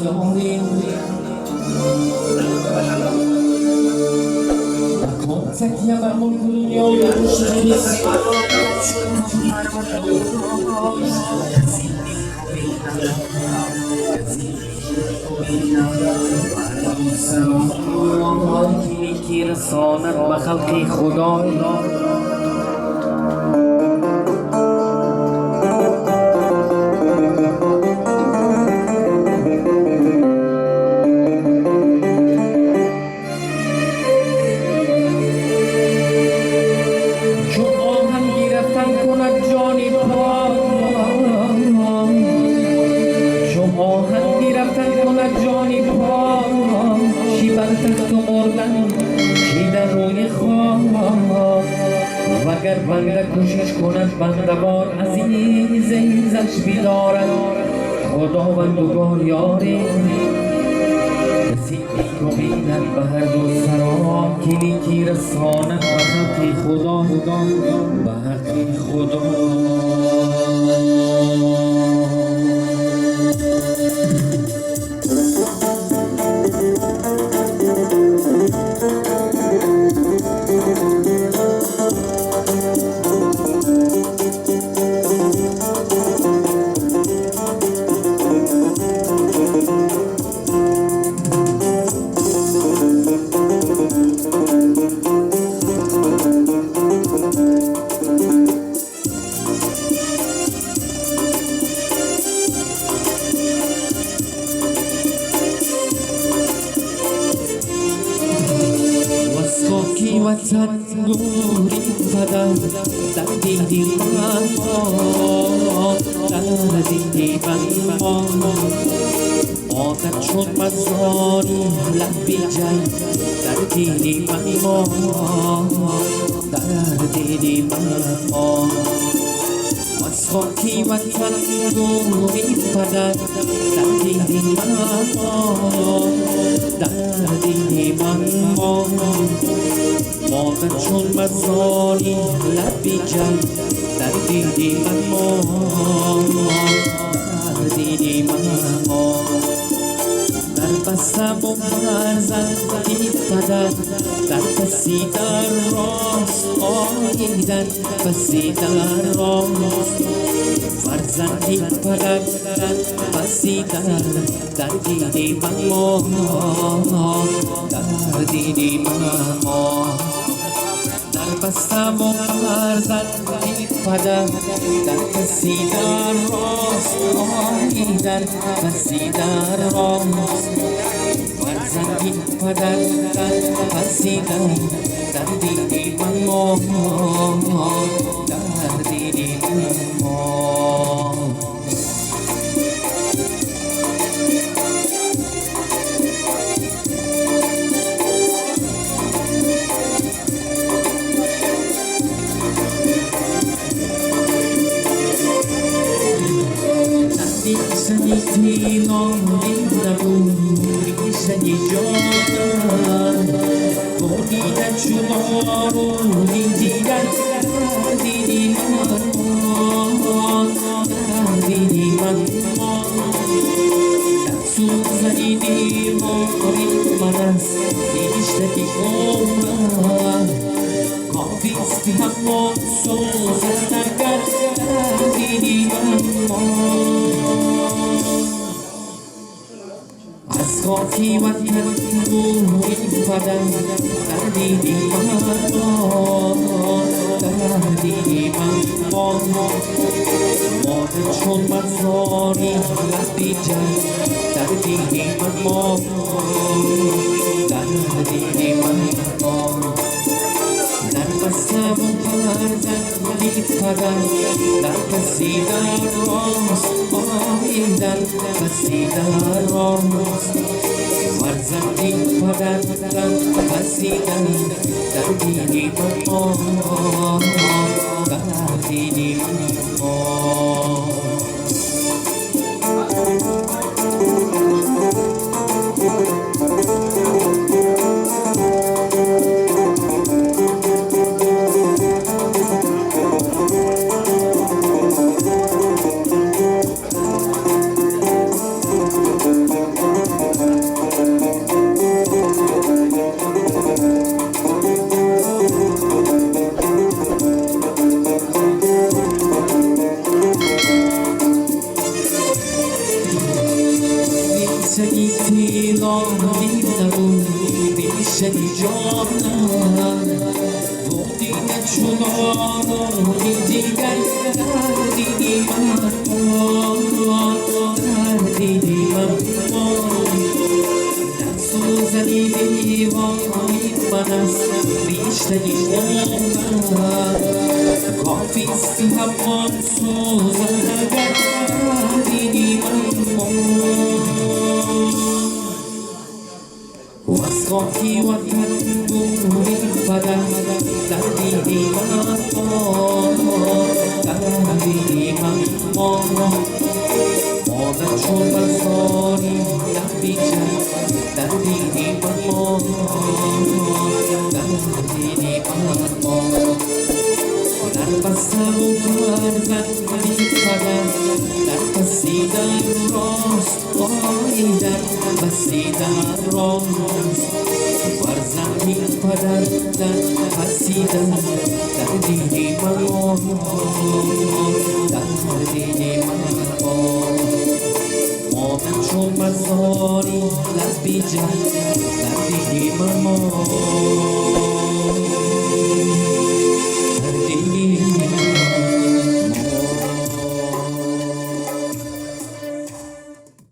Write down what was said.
یاری نکن تکیه بر ملک دنیای عشق کی رساند به خلق خدا وگر بنده کوشش کند بنده بار عزیزش بیدارد خداوندگار یاری کسی که بیند به هر دو سرا کلیکی رساند به حق خدا به حق خدا خاکی وطن گوری فدا در دیدی من در دیدی من مادر چون مزاری لبی جای در دیدی من در دیدی من خاکی وطن گوری فدا در دیدی من در دیدی من مادر چون مزاری لبی جای در دیدی من در دیدی من در بستم و فرزندی فدا در کسی در راست آیدن بسی در راست فرزندی فدا بسی در دیدی من در دیدی من در بستم و فرزندی فدا در کسی در راست آیدن بسی در راست فرزندی فدا بسی در دیدی من در دیدی من Sani nori naburi sani jona Bodi da chumaru nindiran didi man Su sani di mori manas Dishti oma Konfisti hammo so zanagar didi man خاکی وطن گوری فدا در دیدی من در دیدی من مادر چون مزاری لبی جای در دیدی من در دیدی من در بستم و فرزندی فدا در کسی در راست آیدن بسی در راست فرزندی فدا بسی در دیدی من در دیدی من سگیتی لاغی نبود بیشتری جانم بودی نچونانو دیگر دیدی من دیدی من سوزنی دیوانی من است بیشتری عمرم کافیستی همان سوزن اگر دیدی من از خاکی وطن بوی فدر در دیدی من در دیدی من مادر چون بزاری لبی کرد در دیدی من در دیدی من در بستم و فرزندی پدر در بسیدن راست آیدن بسیدن راست فرزندی پدر در بسیدن در دیدی من در دیدی من مادر چون مزاری لبی جد در دیدی من